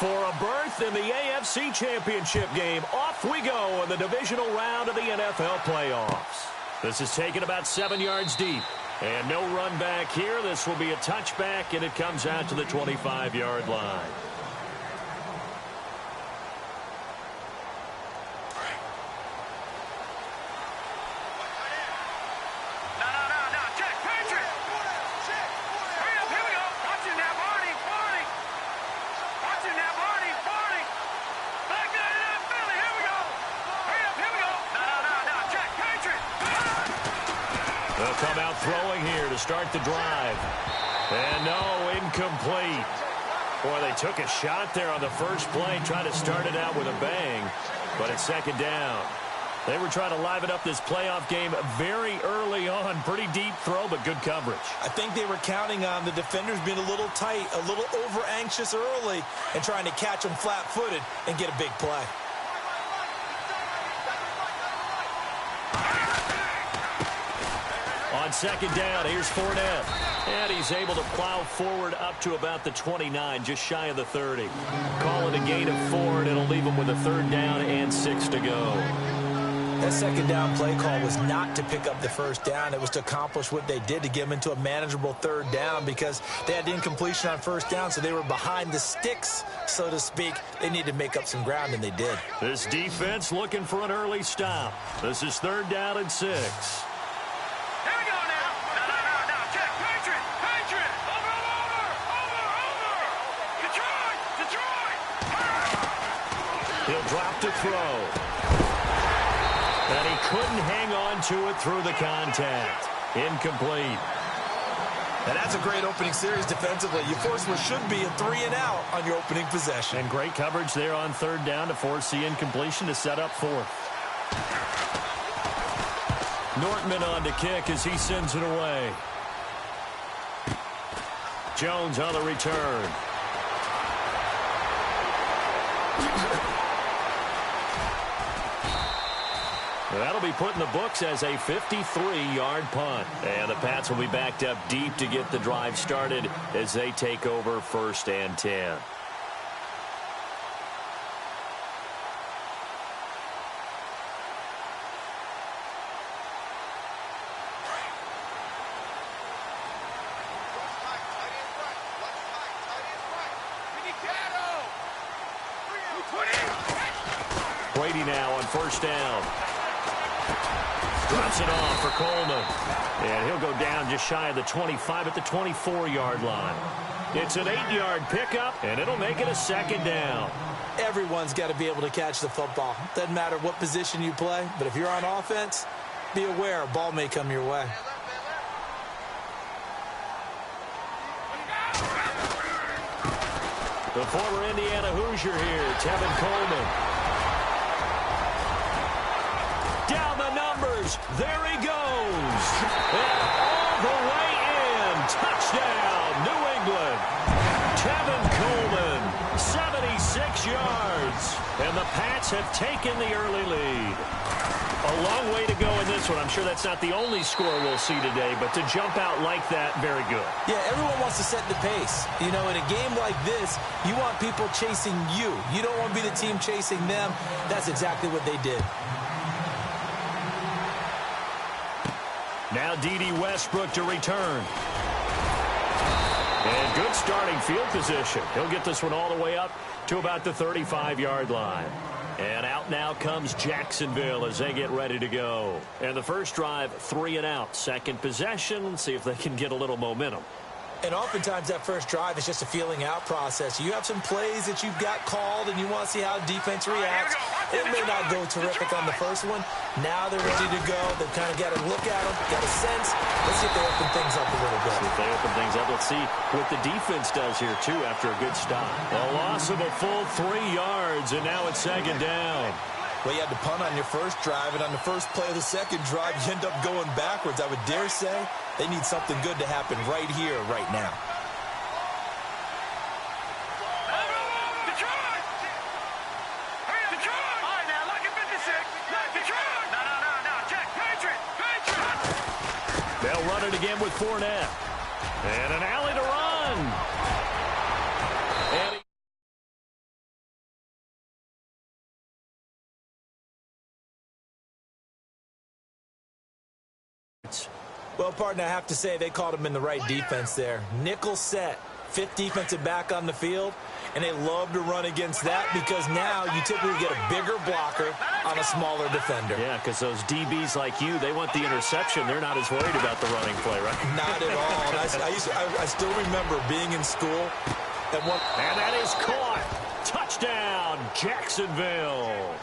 For a berth in the AFC Championship game, off we go in the divisional round of the NFL playoffs. This is taken about 7 yards deep. And no run back here. This will be a touchback, and it comes out to the 25-yard line. They'll come out throwing here to start the drive. And no, incomplete. Boy, they took a shot there on the first play, trying to start it out with a bang, but it's second down. They were trying to liven up this playoff game very early on. Pretty deep throw, but good coverage. I think they were counting on the defenders being a little tight, a little over-anxious early, and trying to catch them flat-footed and get a big play. On second down, here's Fournette. And he's able to plow forward up to about the 29, just shy of the 30. Call it a gain of 4, and it'll leave him with a third down and 6 to go. That second down play call was not to pick up the first down. It was to accomplish what they did, to get them into a manageable third down, because they had incompletion on first down, so they were behind the sticks, so to speak. They needed to make up some ground, and they did. This defense looking for an early stop. This is third down and 6. He'll drop to throw. And he couldn't hang on to it through the contact. Incomplete. And that's a great opening series defensively. You force what should be a 3-and-out on your opening possession. And great coverage there on third down to force the incompletion to set up fourth. Nortman on to kick as he sends it away. Jones on the return. That'll be put in the books as a 53-yard punt. And the Pats will be backed up deep to get the drive started as they take over first and 10. Brady now on first down. Drops it off for Coleman. And he'll go down just shy of the 25 at the 24-yard line. It's an 8-yard pickup, and it'll make it a second down. Everyone's got to be able to catch the football. Doesn't matter what position you play, but if you're on offense, be aware a ball may come your way. The former Indiana Hoosier here, Tevin Coleman. Down the numbers. There he goes. And all the way in. Touchdown, New England. Tevin Coleman, 76 yards. And the Pats have taken the early lead. A long way to go in this one. I'm sure that's not the only score we'll see today, but to jump out like that, very good. Yeah, everyone wants to set the pace. You know, in a game like this, you want people chasing you. You don't want to be the team chasing them. That's exactly what they did. Now D.D. Westbrook to return. And good starting field position. He'll get this one all the way up to about the 35-yard line. And out now comes Jacksonville as they get ready to go. And the first drive, 3-and-out. Second possession, see if they can get a little momentum. And oftentimes that first drive is just a feeling out process. You have some plays that you've got called and you want to see how defense reacts. It may not go terrific on the first one. Now they're ready to go. They've kind of got to look at them, got a sense. Let's see if they open things up a little bit. See if they open things up. Let's see what the defense does here, too, after a good stop. A loss of a full 3 yards, and now it's second down. Well, you had to punt on your first drive, and on the first play of the second drive, you end up going backwards. I would dare say they need something good to happen right here, right now. They'll run it again with Fournette. And an alley to run. Well, partner, I have to say they called him in the right defense there. Nickel set, fifth defensive back on the field, and they love to run against that because now you typically get a bigger blocker on a smaller defender. Yeah, because those DBs like you, they want the interception. They're not as worried about the running play, right? Not at all. And I still remember being in school. And that is caught. Touchdown, Jacksonville.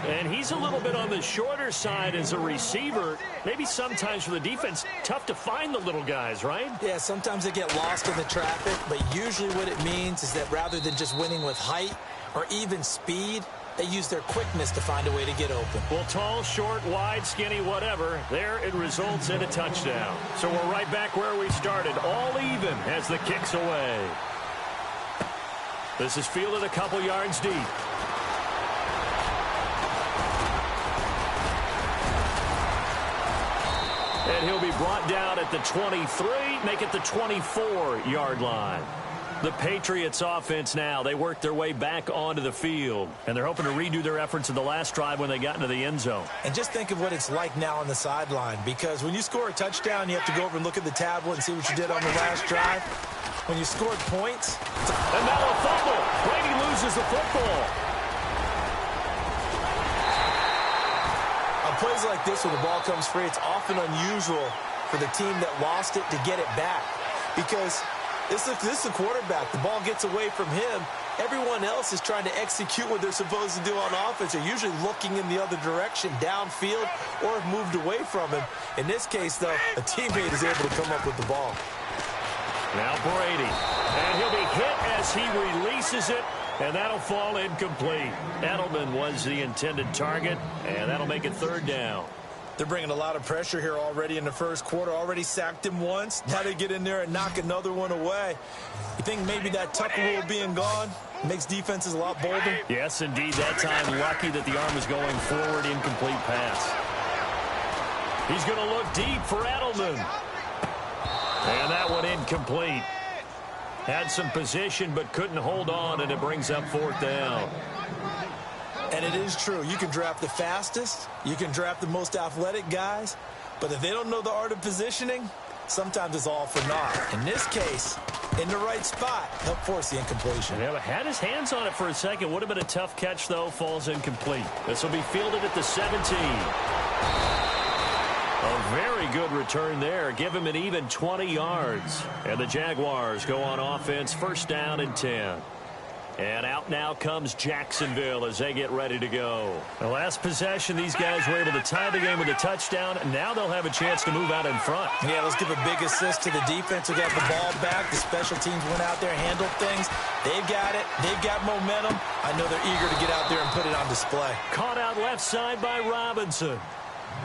And he's a little bit on the shorter side as a receiver. Maybe sometimes for the defense, tough to find the little guys, right? Yeah, sometimes they get lost in the traffic, but usually what it means is that rather than just winning with height or even speed, they use their quickness to find a way to get open. Well, tall, short, wide, skinny, whatever, there it results in a touchdown. So we're right back where we started, all even as the kick's away. This is fielded a couple yards deep. And he'll be brought down at the 23, make it the 24-yard line. The Patriots offense now, they work their way back onto the field. And they're hoping to redo their efforts in the last drive when they got into the end zone. And just think of what it's like now on the sideline. Because when you score a touchdown, you have to go over and look at the tablet and see what you did on the last drive. When you scored points. And now a fumble. Brady loses the football. On plays like this where the ball comes free, it's often unusual for the team that lost it to get it back. Because this is the quarterback. The ball gets away from him. Everyone else is trying to execute what they're supposed to do on offense. They're usually looking in the other direction, downfield, or have moved away from him. In this case, though, a teammate is able to come up with the ball. Now Brady, and he'll be hit as he releases it, and that'll fall incomplete. Edelman was the intended target, and that'll make it third down. They're bringing a lot of pressure here already in the first quarter. Already sacked him once. Now they get in there and knock another one away. You think maybe that Tucker rule being gone makes defenses a lot bolder? Yes, indeed. That time lucky that the arm was going forward, incomplete pass. He's going to look deep for Edelman. And that one incomplete. Had some position but couldn't hold on, and it brings up fourth down. And it is true. You can draft the fastest. You can draft the most athletic guys. But if they don't know the art of positioning, sometimes it's all for naught. In this case, in the right spot, help force the incompletion. Yeah, had his hands on it for a second. Would have been a tough catch, though. Falls incomplete. This will be fielded at the 17. A very good return there. Give him an even 20 yards. And the Jaguars go on offense, first down and 10. And out now comes Jacksonville as they get ready to go. The last possession, these guys were able to tie the game with a touchdown. And now they'll have a chance to move out in front. Yeah, let's give a big assist to the defense who got the ball back. The special teams went out there, handled things. They've got it. They've got momentum. I know they're eager to get out there and put it on display. Caught out left side by Robinson.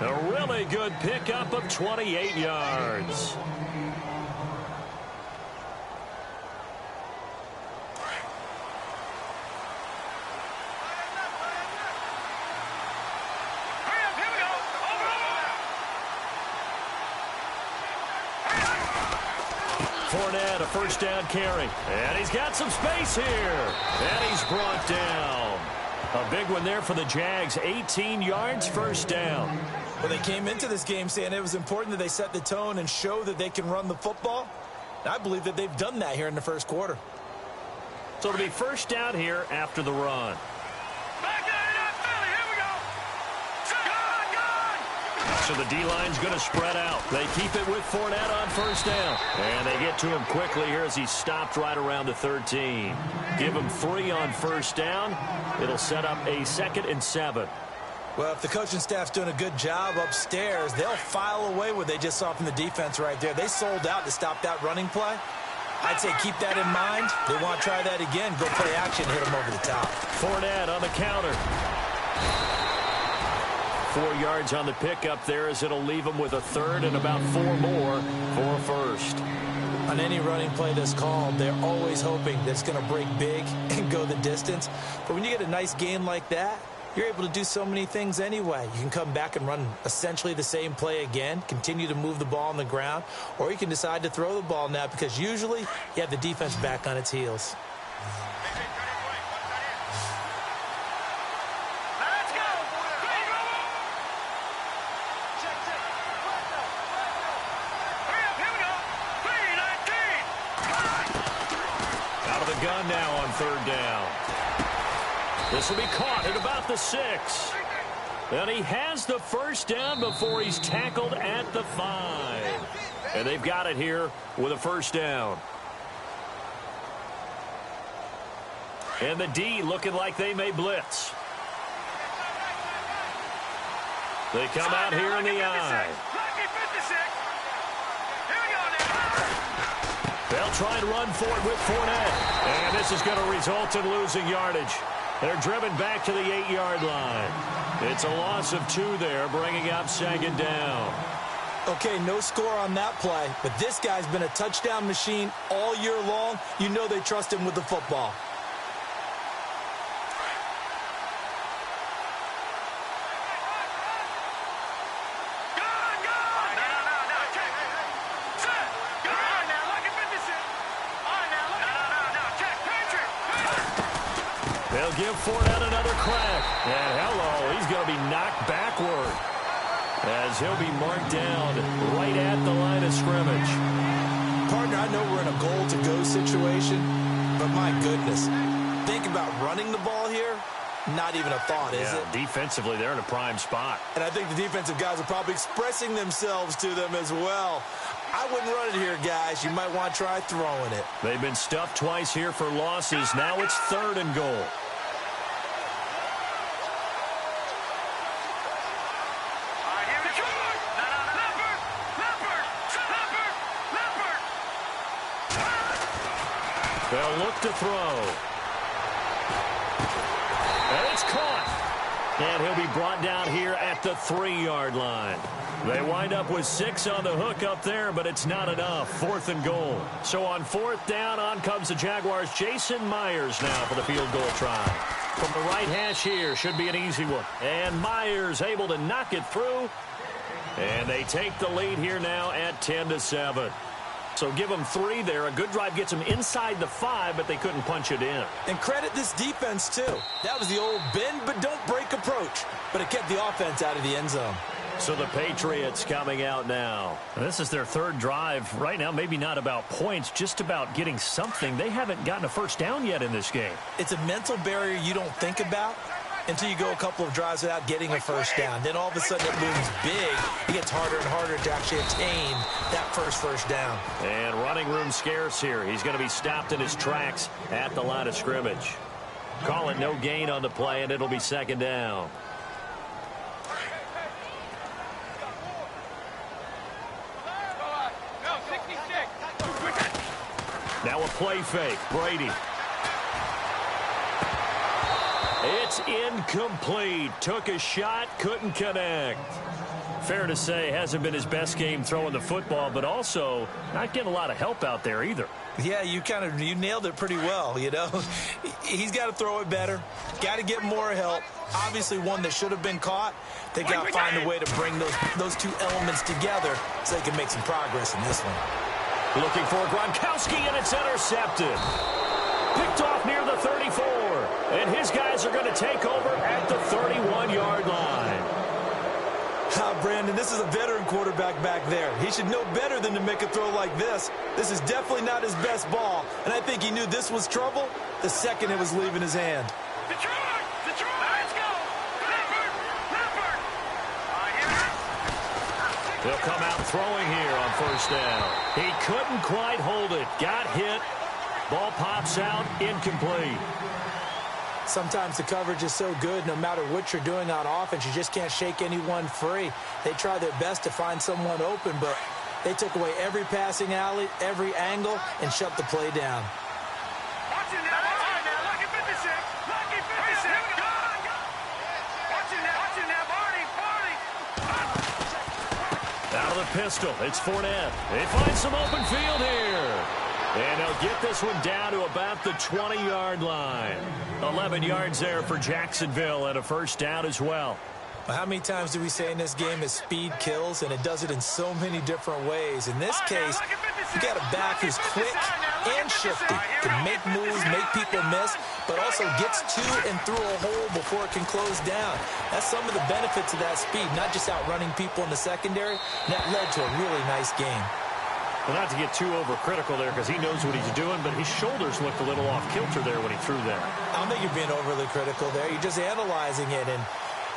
A really good pickup of 28 yards. Fournette, a first down carry. And he's got some space here. And he's brought down. A big one there for the Jags. 18 yards, first down. Well, they came into this game saying it was important that they set the tone and show that they can run the football. And I believe that they've done that here in the first quarter. So it'll be first down here after the run. So the D-line's going to spread out. They keep it with Fournette on first down. And they get to him quickly here as he stopped right around the 13. Give him 3 on first down. It'll set up a 2nd and 7. Well, if the coaching staff's doing a good job upstairs, they'll file away what they just saw from the defense right there. They sold out to stop that running play. I'd say keep that in mind. They want to try that again. Go play action, hit them over the top. Fournette on the counter. 4 yards on the pickup there as it'll leave them with a 3rd and about 4 more for a first. On any running play that's called, they're always hoping that it's going to break big and go the distance. But when you get a nice game like that, you're able to do so many things anyway. You can come back and run essentially the same play again, continue to move the ball on the ground, or you can decide to throw the ball now because usually you have the defense back on its heels. Out of the gun now on 3rd down. This will be caught at about the 6. And he has the 1st down before he's tackled at the 5. And they've got it here with a 1st down. And the D looking like they may blitz. They come out here in the I. They'll try and run for it with Fournette. And this is going to result in losing yardage. They're driven back to the 8-yard line. It's a loss of 2 there, bringing up 2nd down. Okay, no score on that play, but this guy's been a touchdown machine all year long. You know they trust him with the football. They'll give Fournette another crack. And hello, he's going to be knocked backward as he'll be marked down right at the line of scrimmage. Partner, I know we're in a goal-to-go situation, but my goodness, think about running the ball here. Not even a thought, is it? Defensively, they're in a prime spot. And I think the defensive guys are probably expressing themselves to them as well. I wouldn't run it here, guys. You might want to try throwing it. They've been stuffed twice here for losses. Now it's 3rd and goal. They'll look to throw. And it's caught. And he'll be brought down here at the 3-yard line. They wind up with 6 on the hook up there, but it's not enough. 4th and goal. So on 4th down, on comes the Jaguars. Jason Myers now for the field goal try. From the right hash here, should be an easy one. And Myers able to knock it through. And they take the lead here now at 10-7. So give them 3 there. A good drive gets them inside the 5, but they couldn't punch it in. And credit this defense, too. That was the old bend but don't break approach. But it kept the offense out of the end zone. So the Patriots coming out now. This is their 3rd drive. Right now, maybe not about points, just about getting something. They haven't gotten a 1st down yet in this game. It's a mental barrier you don't think about until you go a couple of drives without getting a 1st down. Then all of a sudden it looms big. It gets harder and harder to actually attain that first down. And running room scarce here. He's going to be stopped in his tracks at the line of scrimmage. Call it no gain on the play, and it'll be 2nd down. Now a play fake. Brady. It's incomplete. Took a shot, couldn't connect. Fair to say, hasn't been his best game throwing the football, but also not getting a lot of help out there either. Yeah, you nailed it pretty well, you know. He's got to throw it better. Got to get more help. Obviously one that should have been caught. They got to find a way to bring those 2 elements together so they can make some progress in this one. Looking for Gronkowski, and it's intercepted. Picked off near the 34. And his guys are going to take over at the 31-yard line. Brandon, this is a veteran quarterback back there. He should know better than to make a throw like this. This is definitely not his best ball. And I think he knew this was trouble the second it was leaving his hand. Detroit! Let's go! Leopard! They'll come out throwing here on 1st down. He couldn't quite hold it. Got hit. Ball pops out. Incomplete. Sometimes the coverage is so good, no matter what you're doing on offense, you just can't shake anyone free. They try their best to find someone open, but they took away every passing alley, every angle, and shut the play down. Watch it now. Lucky 56. Lucky 56. Watch it now, Barney. Out of the pistol, it's Fournette. They find some open field here. And they'll get this one down to about the 20-yard line. 11 yards there for Jacksonville and a 1st down as well. Well, how many times do we say in this game is speed kills, and it does it in so many different ways. In this case, you got a back who's quick and shifty, can make moves, make people miss, but also gets to and through a hole before it can close down. That's some of the benefits of that speed, not just outrunning people in the secondary. And that led to a really nice game. Well, not to get too overcritical there because he knows what he's doing, but his shoulders looked a little off kilter there when he threw that. I don't think you're being overly critical there. You're just analyzing it, and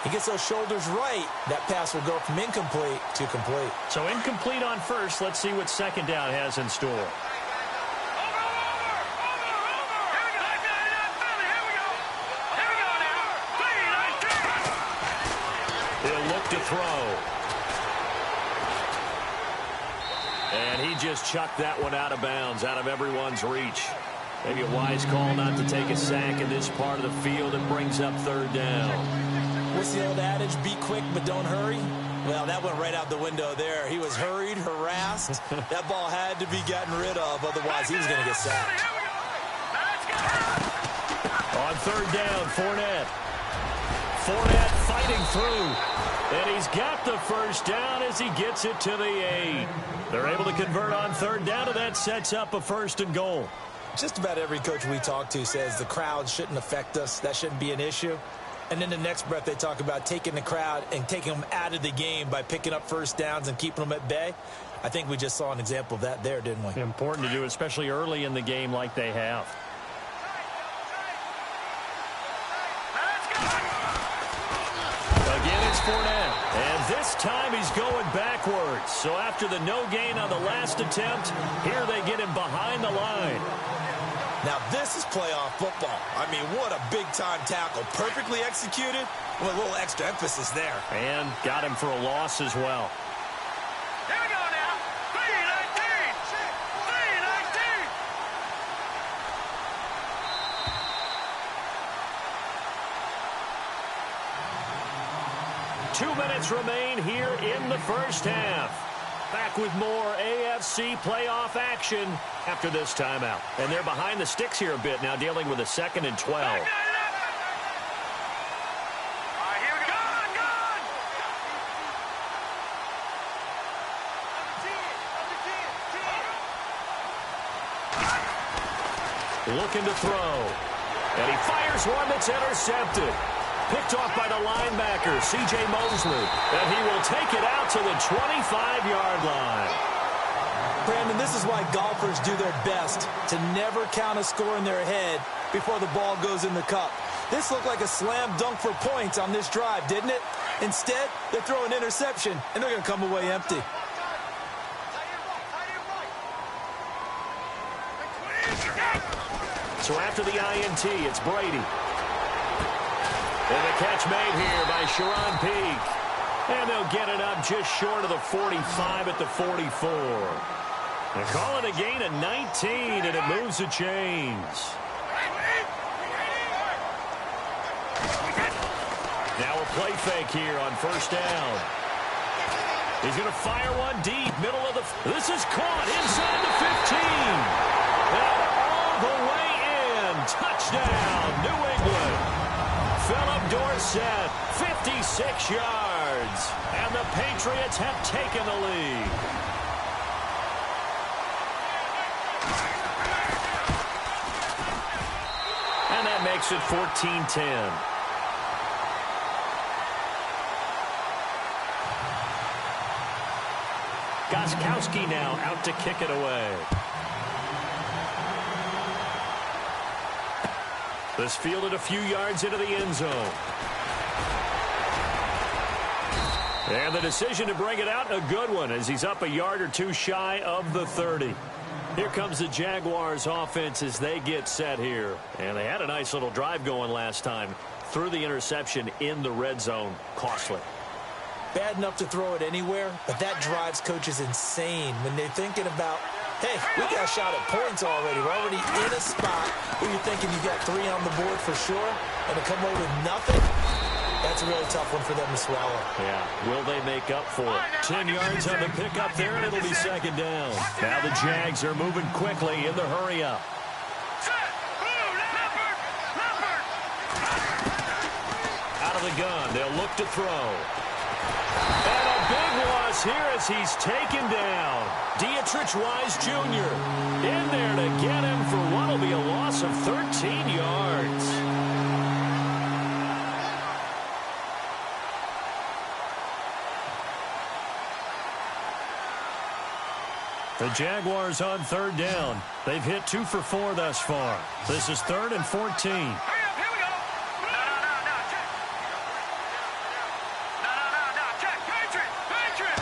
he gets those shoulders right. That pass will go from incomplete to complete. So incomplete on first. Let's see what second down has in store. He'll look to throw. And he just chucked that one out of bounds, out of everyone's reach. Maybe a wise call not to take a sack in this part of the field. It brings up third down. What's the old adage? Be quick, but don't hurry. Well, that went right out the window there. He was hurried, harassed. That ball had to be gotten rid of, otherwise he was going to get sacked. On third down, Fournette. Fournette fighting through. And he's got the first down as he gets it to the 8. They're able to convert on third down, and that sets up a 1st and goal. Just about every coach we talk to says the crowd shouldn't affect us. That shouldn't be an issue. And then the next breath they talk about taking the crowd and taking them out of the game by picking up first downs and keeping them at bay. I think we just saw an example of that there, didn't we? Important to do, especially early in the game like they have. Again, it's Fournette. And this time he's going backwards. So after the no gain on the last attempt, here they get him behind the line. Now, this is playoff football. I mean, what a big-time tackle. Perfectly executed with a little extra emphasis there. And got him for a loss as well. Here we go now. 3-19. 3-19. 2 minutes remain here in the first half. Back with more AFC playoff action after this timeout. And they're behind the sticks here a bit now, dealing with a 2nd and 12. All right, here we go. Looking to throw. And he fires one that's intercepted. Picked off by the linebacker, C.J. Mosley. And he will take it out to the 25-yard line. Brandon, this is why golfers do their best to never count a score in their head before the ball goes in the cup. This looked like a slam dunk for points on this drive, didn't it? Instead, they throw an interception, and they're going to come away empty. So after the INT, it's Brady. And the catch made here by Sharon Peak. And they'll get it up just short of the 45 at the 44. They call it a gain of 19, and it moves the chains. Now a play fake here on first down. He's going to fire one deep, middle of the... This is caught inside the 15. And all the way in. Touchdown, New England. Philip Dorsett, 56 yards. And the Patriots have taken the lead. And that makes it 14-10. Gostkowski now out to kick it away. This fielded a few yards into the end zone. And the decision to bring it out, a good one, as he's up a yard or two shy of the 30. Here comes the Jaguars offense as they get set here. And they had a nice little drive going last time. Threw the interception in the red zone. Costly. Bad enough to throw it anywhere, but that drives coaches insane when they're thinking about, hey, we got a shot at points already. We're already in a spot where you're thinking you got 3 on the board for sure, and to come away with nothing, that's a really tough one for them to swallow. Yeah, will they make up for it? 10 yards on the pickup there, and it'll be second down. Now the Jags are moving quickly in the hurry-up. Out of the gun, they'll look to throw. And a big loss here as he's taken down. Dietrich Wise Jr. in there to get him for what will be a loss of 13 yards. The Jaguars on third down. They've hit 2 for 4 thus far. This is 3rd and 14. Hurry up, here we go. No, check. No, check. Patriot.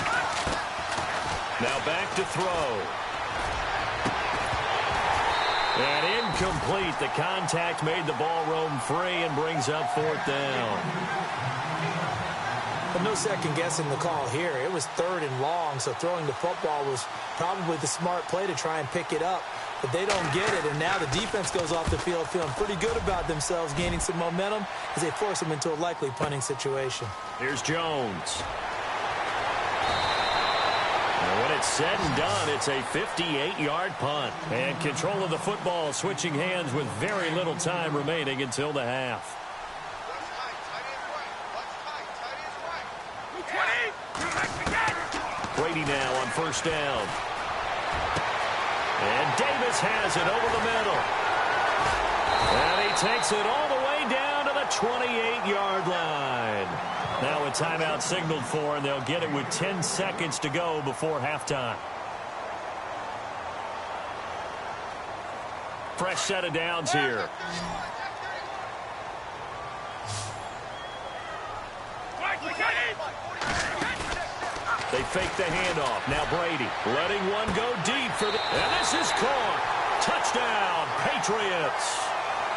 Now back to throw. And incomplete. The contact made the ball roam free and brings up 4th down. But no second guessing the call here. It was 3rd and long, so throwing the football was probably the smart play to try and pick it up. But they don't get it, and now the defense goes off the field feeling pretty good about themselves, gaining some momentum as they force them into a likely punting situation. Here's Jones. And when it's said and done, it's a 58-yard punt. And control of the football switching hands with very little time remaining until the half. Brady now on 1st down. And Davis has it over the middle. And he takes it all the way down to the 28-yard line. Now a timeout signaled for, and they'll get it with 10 seconds to go before halftime. Fresh set of downs here. They fake the handoff. Now Brady letting one go deep for the... And this is caught. Touchdown, Patriots.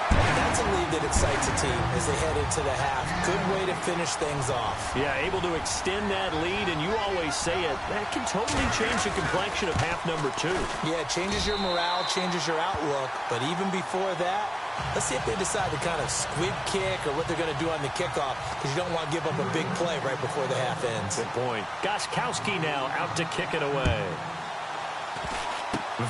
That's a lead that excites a team as they head into the half. Good way to finish things off. Yeah, able to extend that lead, and you always say it, that can totally change the complexion of half number 2. Yeah, it changes your morale, changes your outlook, but even before that, let's see if they decide to kind of squib kick or what they're going to do on the kickoff, because you don't want to give up a big play right before the half ends. Good point. Gostkowski now out to kick it away.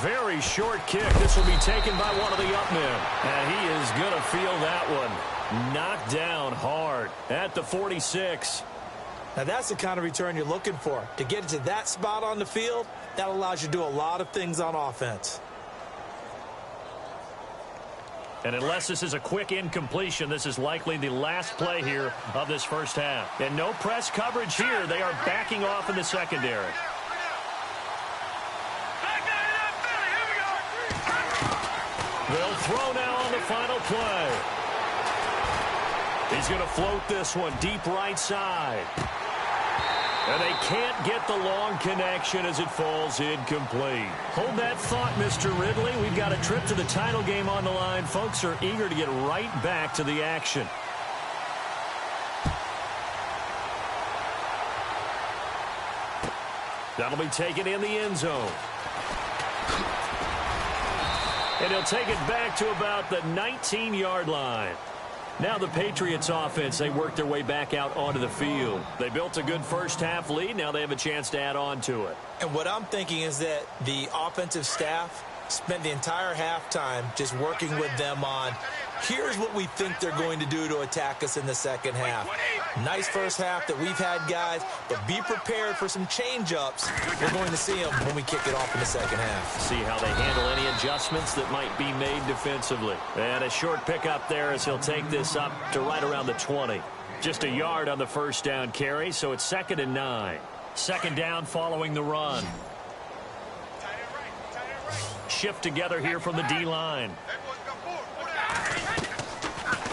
Very short kick. This will be taken by one of the up men. And he is going to feel that one. Knocked down hard at the 46. Now that's the kind of return you're looking for. To get to that spot on the field, that allows you to do a lot of things on offense. And unless this is a quick incompletion, this is likely the last play here of this first half. And no press coverage here. They are backing off in the secondary. They'll throw now on the final play. He's going to float this one deep right side. And they can't get the long connection as it falls incomplete. Hold that thought, Mr. Ridley. We've got a trip to the title game on the line. Folks are eager to get right back to the action. That'll be taken in the end zone. And he'll take it back to about the 19-yard line. Now the Patriots offense, they work their way back out onto the field. They built a good first half lead. Now they have a chance to add on to it. And what I'm thinking is that the offensive staff spent the entire halftime just working with them on, here's what we think they're going to do to attack us in the second half. Nice first half that we've had, guys, but be prepared for some change-ups. We're going to see them when we kick it off in the second half. See how they handle any adjustments that might be made defensively. And a short pickup there as he'll take this up to right around the 20. Just a yard on the first down carry, so it's 2nd and 9. Second down following the run. Shift together here from the D-line.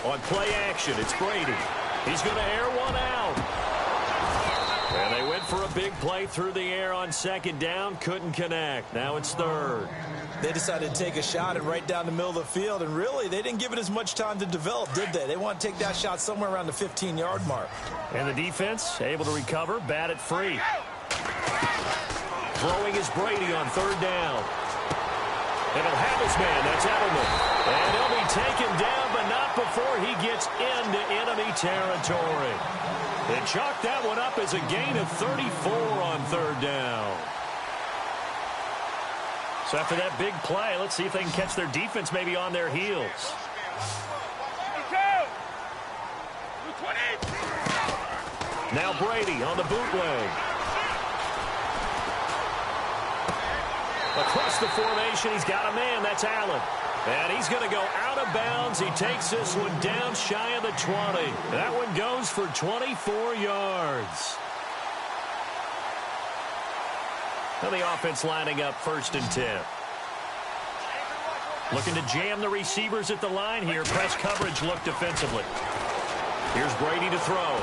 On play action, it's Brady. He's going to air one out. And they went for a big play through the air on second down. Couldn't connect. Now it's 3rd. They decided to take a shot and right down the middle of the field, and really, they didn't give it as much time to develop, did they? They want to take that shot somewhere around the 15-yard mark. And the defense able to recover, bat it free. Throwing is Brady on 3rd down. And he'll have his man. That's Edelman. And he'll be taken down, but not before he gets into enemy territory. They chalked that one up as a gain of 34 on 3rd down. So after that big play, let's see if they can catch their defense maybe on their heels. Now Brady on the bootleg. Across the formation, he's got a man. That's Allen. And he's going to go out of bounds. He takes this one down shy of the 20. That one goes for 24 yards. Now the offense lining up 1st and 10. Looking to jam the receivers at the line here. Press coverage look defensively. Here's Brady to throw.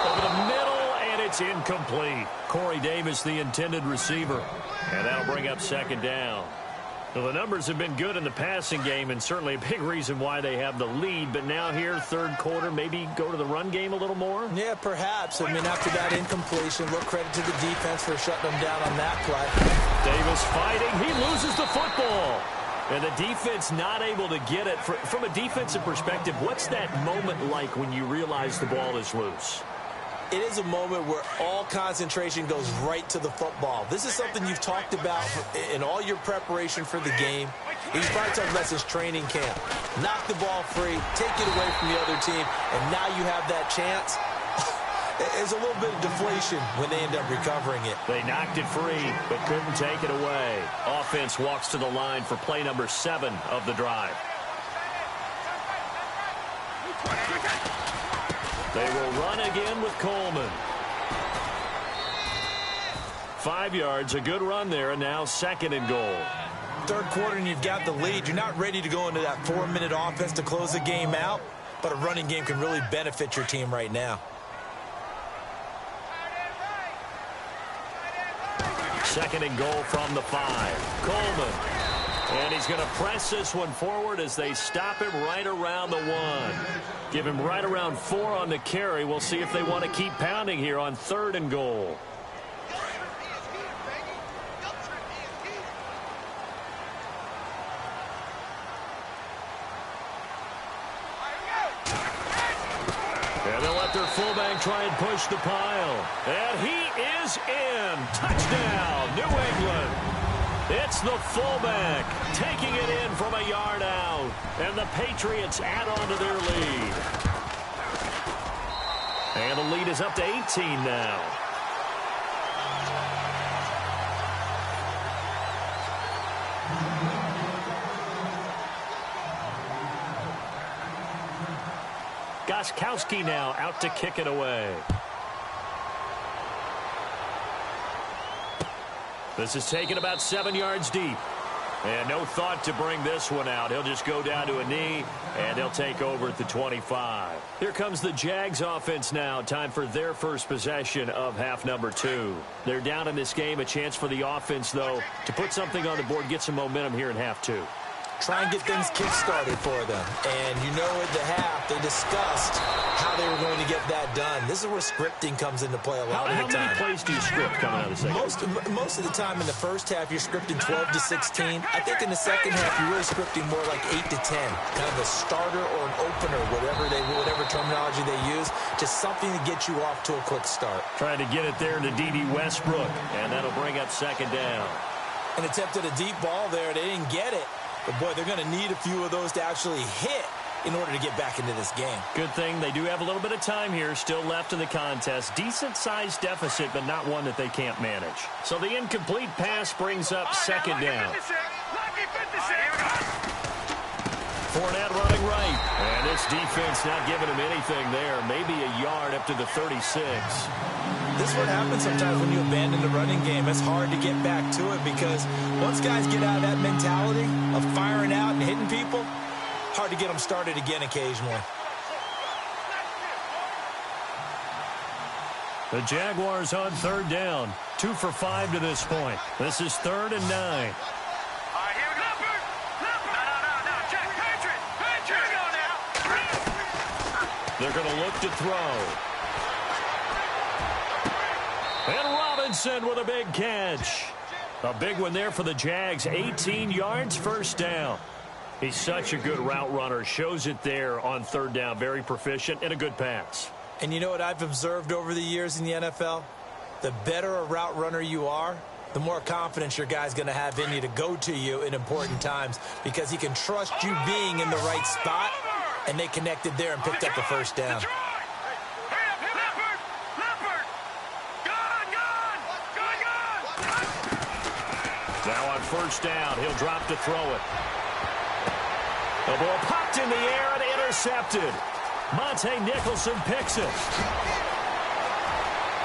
Over the middle, and it's incomplete. Corey Davis, the intended receiver. And that'll bring up 2nd down. Well, the numbers have been good in the passing game, and certainly a big reason why they have the lead. But now here, 3rd quarter, maybe go to the run game a little more? Yeah, perhaps. I mean, after that incompletion, look, credit to the defense for shutting them down on that play. Davis fighting. He loses the football. And the defense not able to get it. From a defensive perspective, what's that moment like when you realize the ball is loose? It is a moment where all concentration goes right to the football. This is something you've talked about in all your preparation for the game. You've probably talked about since training camp. Knock the ball free, take it away from the other team, and now you have that chance. There's a little bit of deflation when they end up recovering it. They knocked it free, but couldn't take it away. Offense walks to the line for play number 7 of the drive. They will run again with Coleman. 5 yards, a good run there, and now 2nd and goal. 3rd quarter, and you've got the lead. You're not ready to go into that 4-minute offense to close the game out, but a running game can really benefit your team right now. 2nd and goal from the 5. Coleman. And he's going to press this one forward as they stop him right around the 1. Give him right around 4 on the carry. We'll see if they want to keep pounding here on 3rd and goal. And they'll let their fullback try and push the pile. And he is in. Touchdown, New England. It's the fullback taking it in from a yard out. And the Patriots add on to their lead. And the lead is up to 18 now. Gostkowski now out to kick it away. This is taken about 7 yards deep. And no thought to bring this one out. He'll just go down to a knee, and they'll take over at the 25. Here comes the Jags offense now. Time for their first possession of half number 2. They're down in this game. A chance for the offense, though, to put something on the board, get some momentum here in half 2. Try and get things kick-started for them. And you know at the half, they discussed how they were going to get that done. This is where scripting comes into play a lot of the time. How many plays do you script coming out of the second? Most of the time in the first half, you're scripting 12 to 16. I think in the second half, you're really scripting more like 8 to 10. Kind of a starter or an opener, whatever terminology they use. Just something to get you off to a quick start. Trying to get it there to D.D. Westbrook. And that'll bring up 2nd down. An attempt at a deep ball there. They didn't get it. But, boy, they're going to need a few of those to actually hit in order to get back into this game. Good thing they do have a little bit of time here still left in the contest. Decent-sized deficit, but not one that they can't manage. So the incomplete pass brings up 2nd down. Fournette running right. And this defense not giving him anything there. Maybe a yard up to the 36. This is what happens sometimes when you abandon the running game. It's hard to get back to it because once guys get out of that mentality of firing out and hitting people, hard to get them started again occasionally. The Jaguars on 3rd down. 2 for 5 to this point. This is 3rd and 9. They're going to look to throw. And Robinson with a big catch. A big one there for the Jags. 18 yards, 1st down. He's such a good route runner. Shows it there on 3rd down. Very proficient and a good pass. And you know what I've observed over the years in the NFL? The better a route runner you are, the more confidence your guy's going to have in you to go to you in important times because he can trust you being in the right spot, and they connected there and picked up the 1st down. Now on 1st down, he'll drop to throw it. The ball popped in the air and intercepted. Monte Nicholson picks it.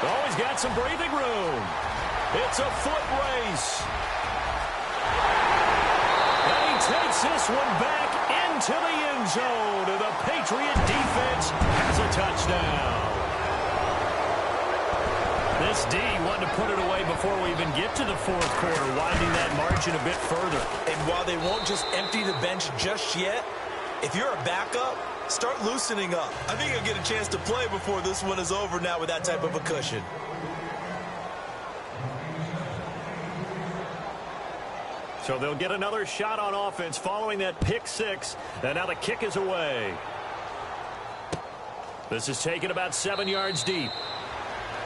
Oh, he's got some breathing room. It's a foot race. And he takes this one back into the end zone. And the Patriot defense has a touchdown. This D wanted to put it away before we even get to the fourth quarter, widening that margin a bit further. And while they won't just empty the bench just yet, if you're a backup, start loosening up. I think you'll get a chance to play before this one is over now with that type of a cushion. So they'll get another shot on offense following that pick six. And now the kick is away. This is taken about 7 yards deep.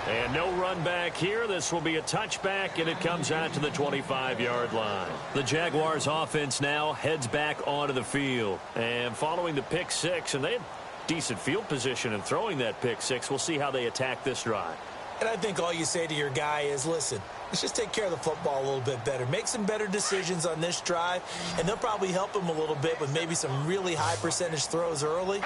And no run back here. This will be a touchback, and it comes out to the 25-yard line. The Jaguars offense now heads back onto the field. And following the pick six, and they had decent field position in throwing that pick six. We'll see how they attack this drive. And I think all you say to your guy is, listen, let's just take care of the football a little bit better. Make some better decisions on this drive, and they'll probably help him a little bit with maybe some really high percentage throws early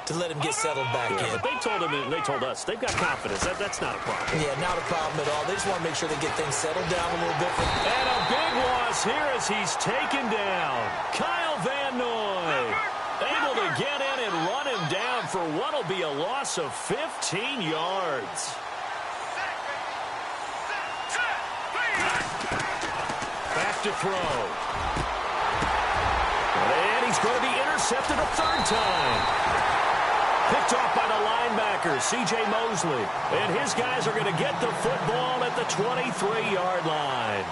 to let him get settled back in. But they told him, and they told us, they've got confidence. That's not a problem. Yeah, not a problem at all. They just want to make sure they get things settled down a little bit. And a big loss here as he's taken down. Kyle Van Noy able to get in and run him down for what will be a loss of 15 yards. Back to throw. And he's going to be intercepted a third time. Picked off by the linebacker, C.J. Mosley. And his guys are going to get the football at the 23-yard line.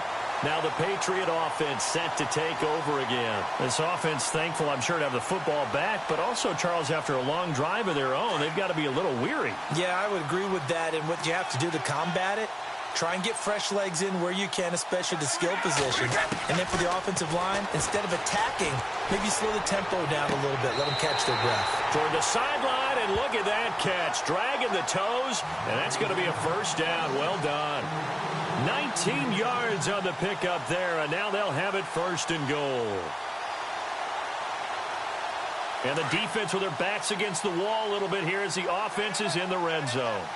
Now the Patriot offense set to take over again. This offense thankful, I'm sure, to have the football back, but also, Charles, after a long drive of their own, they've got to be a little weary. Yeah, I would agree with that. And what you have to do to combat it, try and get fresh legs in where you can, especially the skill position. And then for the offensive line, instead of attacking, maybe slow the tempo down a little bit. Let them catch their breath. Toward the sideline, and look at that catch. Dragging the toes, and that's going to be a first down. Well done. 19 yards on the pickup there, and now they'll have it first and goal. And the defense with their backs against the wall a little bit here as the offense is in the red zone.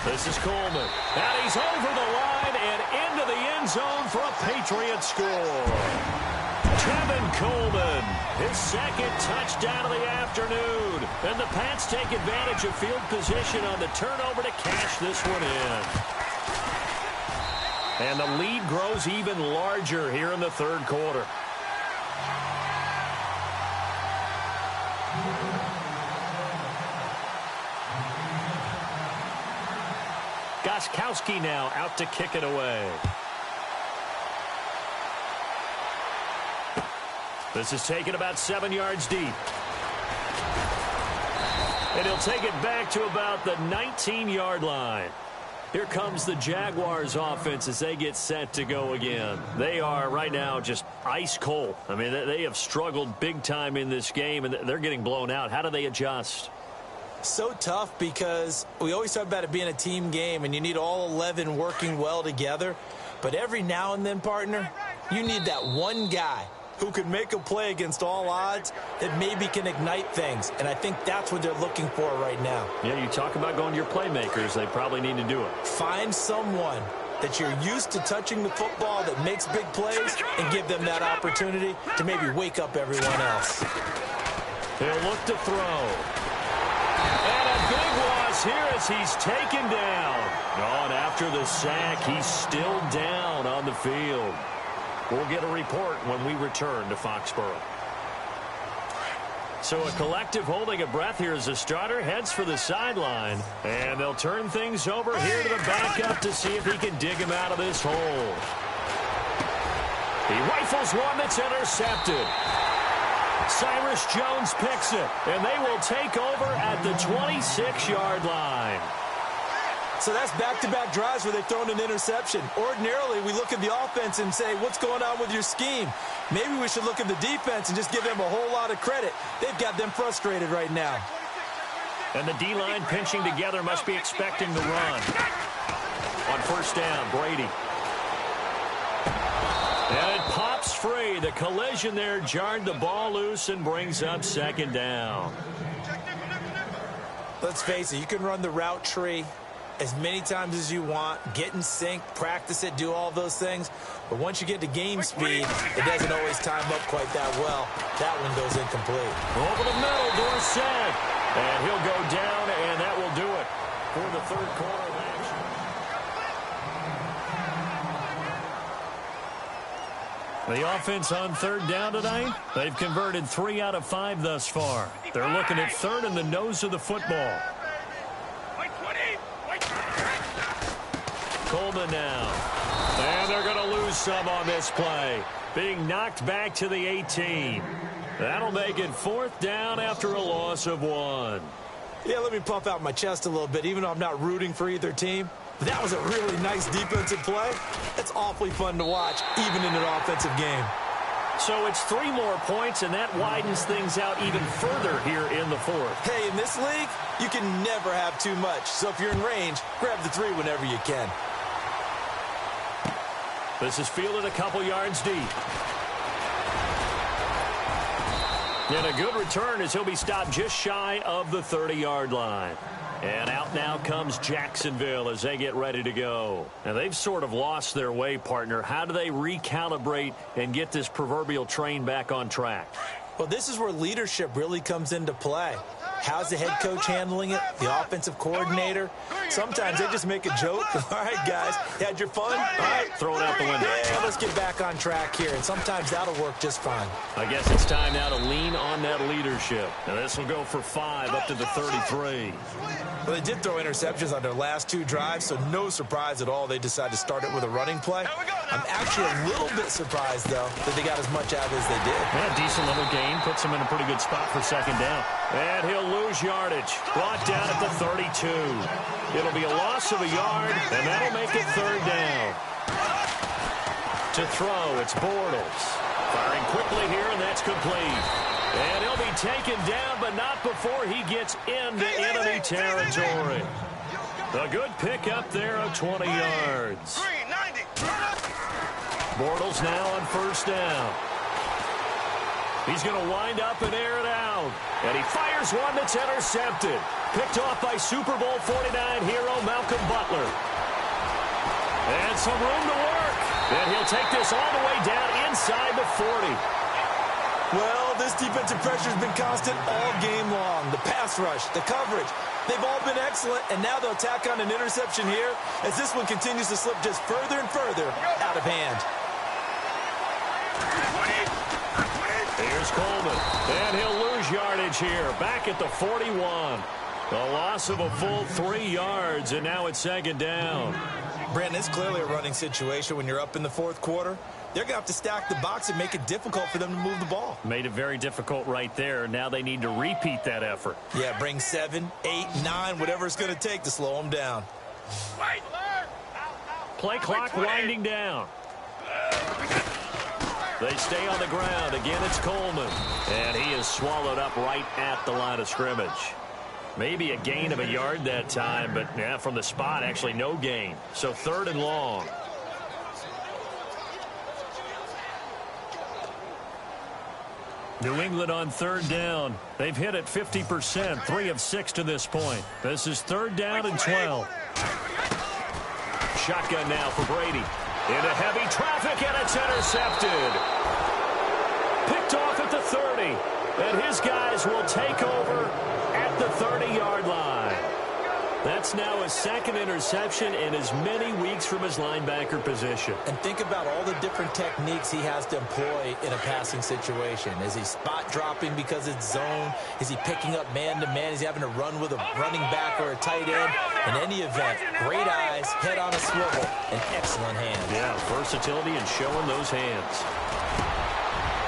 This is Coleman. And he's over the line and into the end zone for a Patriot score. Kevin Coleman, his second touchdown of the afternoon. And the Pats take advantage of field position on the turnover to cash this one in. And the lead grows even larger here in the third quarter. Gostkowski now out to kick it away. This is taken about 7 yards deep. And he'll take it back to about the 19-yard line. Here comes the Jaguars offense as they get set to go again. They are right now just ice cold. I mean, they have struggled big time in this game, and they're getting blown out. How do they adjust? So tough because we always talk about it being a team game, and you need all 11 working well together. But every now and then, partner, you need that one guy who can make a play against all odds that maybe can ignite things. And I think that's what they're looking for right now. Yeah, you talk about going to your playmakers. They probably need to do it. Find someone that you're used to touching the football that makes big plays and give them that opportunity to maybe wake up everyone else. He'll look to throw. And a big loss here as he's taken down. On after the sack, he's still down on the field. We'll get a report when we return to Foxborough. So a collective holding of breath here as the starter heads for the sideline. And they'll turn things over here to the backup to see if he can dig him out of this hole. He rifles one that's intercepted. Cyrus Jones picks it, and they will take over at the 26-yard line. So that's back-to-back drives where they've thrown an interception. Ordinarily, we look at the offense and say, what's going on with your scheme? Maybe we should look at the defense and just give them a whole lot of credit. They've got them frustrated right now. And the D-line pinching together must be expecting the run. On first down, Brady. And it pops free. The collision there jarred the ball loose and brings up second down. Let's face it, you can run the route tree as many times as you want, get in sync, practice it, do all those things. But once you get to game speed, it doesn't always time up quite that well. That one goes incomplete. Over the middle, Dorsett. And he'll go down, and that will do it for the third quarter of action. The offense on third down tonight, they've converted 3 out of 5 thus far. They're looking at third in the nose of the football. Coleman now. And they're going to lose some on this play. Being knocked back to the 18. That'll make it 4th down after a loss of 1. Yeah, let me puff out my chest a little bit, even though I'm not rooting for either team. That was a really nice defensive play. It's awfully fun to watch, even in an offensive game. So it's 3 more points, and that widens things out even further here in the 4th. Hey, in this league, you can never have too much. So if you're in range, grab the 3 whenever you can. This is fielded a couple yards deep. And a good return as he'll be stopped just shy of the 30-yard line. And out now comes Jacksonville as they get ready to go. And they've sort of lost their way, partner. How do they recalibrate and get this proverbial train back on track? Well, this is where leadership really comes into play. How's the head coach handling it? The offensive coordinator? Sometimes they just make a joke. All right, guys, you had your fun? All right, throw it out the window. Yeah, let's get back on track here. And sometimes that'll work just fine. I guess it's time now to lean on that leadership. And this will go for 5 up to the 33. Well, they did throw interceptions on their last 2 drives, so no surprise at all they decided to start it with a running play. I'm actually a little bit surprised, though, that they got as much out as they did. Yeah, decent little gain. Puts them in a pretty good spot for 2nd down. And he'll lose yardage. Brought down at the 32. It'll be a loss of a yard, and that'll make it 3rd down. To throw, it's Bortles. Firing quickly here, and that's complete. And he'll be taken down, but not before he gets into enemy territory. A good pickup there of 20 yards. Bortles now on 1st down. He's going to wind up and air it out. And he fires one that's intercepted. Picked off by Super Bowl 49 hero Malcolm Butler. And some room to work. And he'll take this all the way down inside the 40. Well, this defensive pressure has been constant all game long. The pass rush, the coverage, they've all been excellent, and now they'll tack on an interception here as this one continues to slip just further and further out of hand. Here's Coleman, and he'll lose yardage here, back at the 41. A loss of a full 3 yards, and now it's 2nd down. Brandon, it's clearly a running situation when you're up in the 4th quarter. They're going to have to stack the box and make it difficult for them to move the ball. Made it very difficult right there. Now they need to repeat that effort. Yeah, bring 7, 8, 9, whatever it's going to take to slow them down. Play clock winding down. They stay on the ground. Again, it's Coleman. And he is swallowed up right at the line of scrimmage. Maybe a gain of a yard that time, but yeah, from the spot, actually no gain. So 3rd and long. New England on 3rd down. They've hit it 50%, 3 of 6 to this point. This is 3rd down and 12. Shotgun now for Brady. Into heavy traffic, and it's intercepted. Picked off at the 30. And his guys will take over at the 30-yard line. That's now his 2nd interception in as many weeks from his linebacker position. And think about all the different techniques he has to employ in a passing situation. Is he spot dropping because it's zone? Is he picking up man-to-man? Is he having to run with a running back or a tight end? In any event, great eyes, head on a swivel, and excellent hands. Yeah, versatility and showing those hands.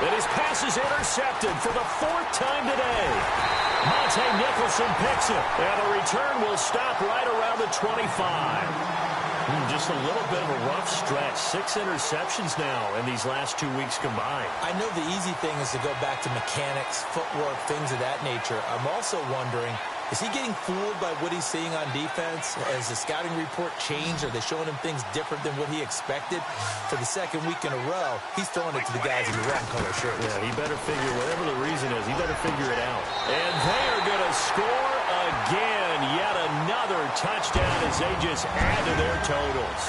And his pass is intercepted for the 4th time today. Monte Nicholson picks it, and the return will stop right around the 25. Just a little bit of a rough stretch. 6 interceptions now in these last 2 weeks combined. I know the easy thing is to go back to mechanics, footwork, things of that nature. I'm also wondering, is he getting fooled by what he's seeing on defense? Has the scouting report changed? Are they showing him things different than what he expected? For the 2nd week in a row, he's throwing it to the guys in the wrong color shirts. Yeah, he better figure, whatever the reason is, he better figure it out. And they are going to score again and yet another touchdown as they just add to their totals.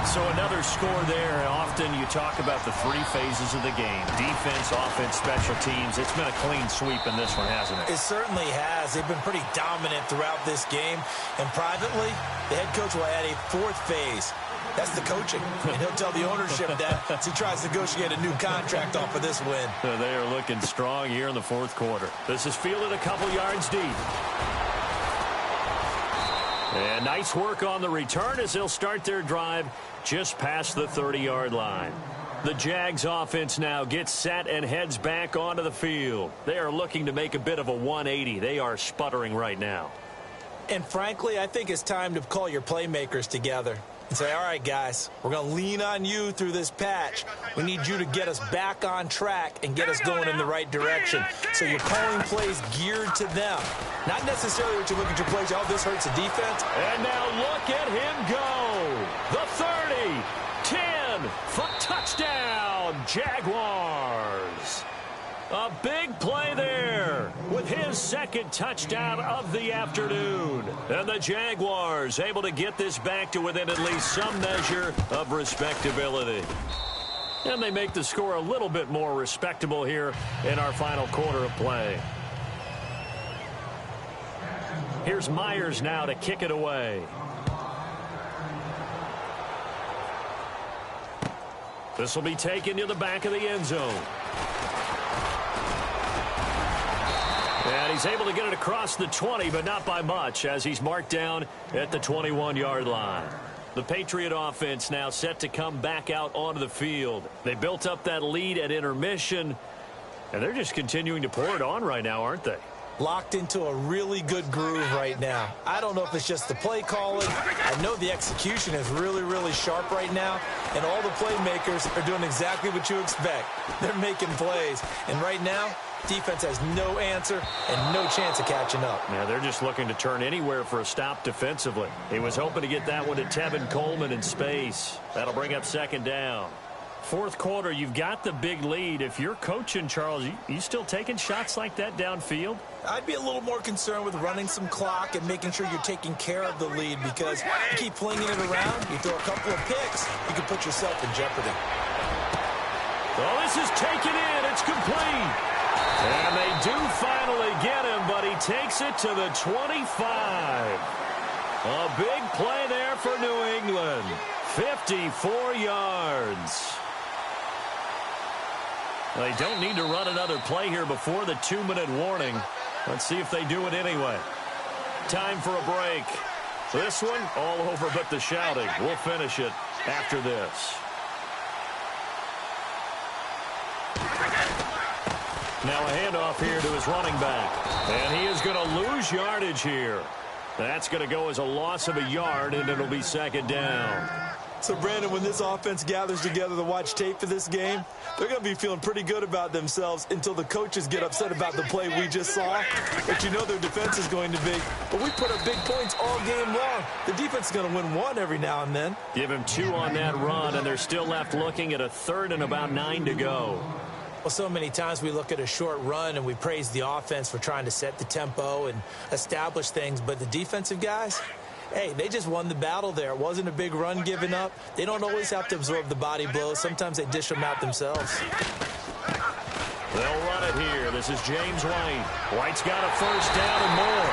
So another score there. Often you talk about the three phases of the game: defense, offense, special teams. It's been a clean sweep in this one, hasn't it? It certainly has. They've been pretty dominant throughout this game. And privately, the head coach will add a fourth phase. That's the coaching. And he'll tell the ownership that as he tries to negotiate a new contract off of this win. They are looking strong here in the fourth quarter. This is fielded a couple yards deep. And nice work on the return as they'll start their drive just past the 30-yard line. The Jags offense now gets set and heads back onto the field. They are looking to make a bit of a 180. They are sputtering right now. And frankly, I think it's time to call your playmakers together and say, all right, guys, we're going to lean on you through this patch. We need you to get us back on track and get us going in the right direction. So you're calling plays geared to them. Not necessarily what you look at your plays, oh, this hurts the defense. And now look at him go. The 30, 10, touchdown, Jaguars. A big play there with his second touchdown of the afternoon. And the Jaguars able to get this back to within at least some measure of respectability. And they make the score a little bit more respectable here in our final quarter of play. Here's Myers now to kick it away. This will be taken to the back of the end zone. And he's able to get it across the 20, but not by much, as he's marked down at the 21-yard line. The Patriot offense now set to come back out onto the field. They built up that lead at intermission, and they're just continuing to pour it on right now, aren't they? Locked into a really good groove right now. I don't know if it's just the play calling. I know the execution is really, really sharp right now, and all the playmakers are doing exactly what you expect. They're making plays, and right now, defense has no answer and no chance of catching up. Yeah, they're just looking to turn anywhere for a stop defensively. He was hoping to get that one to Tevin Coleman in space. That'll bring up second down. Fourth quarter, you've got the big lead. If you're coaching, Charles, you still taking shots like that downfield? I'd be a little more concerned with running some clock and making sure you're taking care of the lead, because you keep flinging it around, you throw a couple of picks, you can put yourself in jeopardy. Well, this is taken in. It's complete. And they do finally get him, but he takes it to the 25. A big play there for New England. 54 yards. They don't need to run another play here before the 2-minute warning. Let's see if they do it anyway. Time for a break. This one all over but the shouting. We'll finish it after this. Now a handoff here to his running back. And he is going to lose yardage here. That's going to go as a loss of a yard, and it'll be second down. So, Brandon, when this offense gathers together to watch tape for this game, they're going to be feeling pretty good about themselves until the coaches get upset about the play we just saw. But you know their defense is going to be. But we put up big points all game long. The defense is going to win one every now and then. Give him 2 on that run, and they're still left looking at a third and about 9 to go. Well, so many times we look at a short run and we praise the offense for trying to set the tempo and establish things. But the defensive guys, hey, they just won the battle there. It wasn't a big run given up. They don't always have to absorb the body blows. Sometimes they dish them out themselves. They'll run it here. This is James White. White's got a first down and more.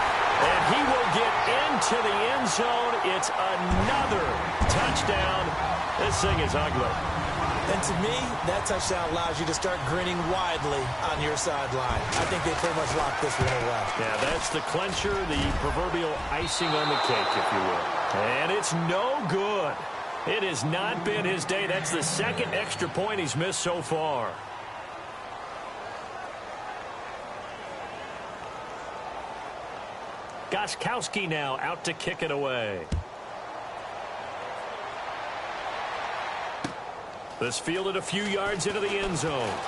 And he will get into the end zone. It's another touchdown. This thing is ugly. And to me, that touchdown allows you to start grinning widely on your sideline. I think they pretty much locked this one away. Yeah, that's the clincher, the proverbial icing on the cake, if you will. And it's no good. It has not been his day. That's the second extra point he's missed so far. Gostkowski now out to kick it away. This fielded a few yards into the end zone.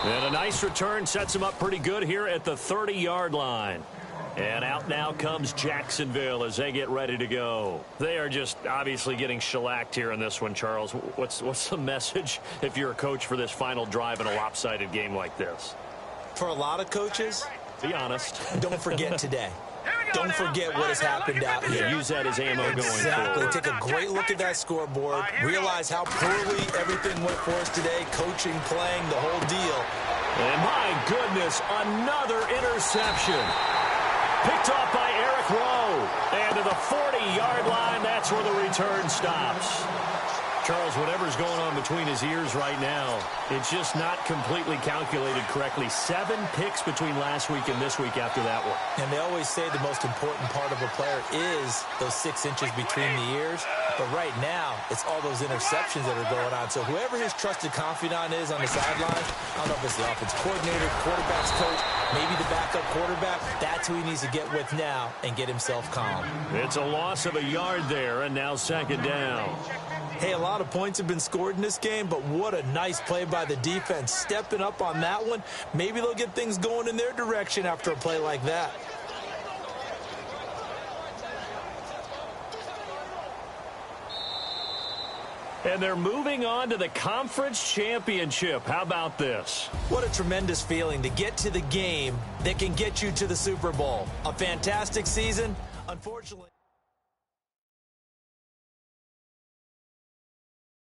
And a nice return sets him up pretty good here at the 30-yard line. And out now comes Jacksonville as they get ready to go. They are just obviously getting shellacked here in this one, Charles. What's the message if you're a coach for this final drive in a lopsided game like this? For a lot of coaches, Be honest. Don't forget today. Don't forget what has happened out here. Use that as ammo going Exactly. forward. Take a great look at that scoreboard. Realize how poorly everything went for us today. Coaching, playing, the whole deal. And my goodness, another interception. Picked off by Eric Rowe. And to the 40-yard line, that's where the return stops. Charles, whatever's going on between his ears right now, it's just not completely calculated correctly. 7 picks between last week and this week after that one. And they always say the most important part of a player is those 6 inches between the ears. But right now, it's all those interceptions that are going on. So whoever his trusted confidant is on the sideline, I don't know if it's the offensive coordinator, quarterback's coach, maybe the backup quarterback, that's who he needs to get with now and get himself calm. It's a loss of a yard there, and now second down. Hey, a lot of points have been scored in this game, but what a nice play by the defense. Stepping up on that one, maybe they'll get things going in their direction after a play like that. And they're moving on to the conference championship. How about this? What a tremendous feeling to get to the game that can get you to the Super Bowl. A fantastic season. Unfortunately...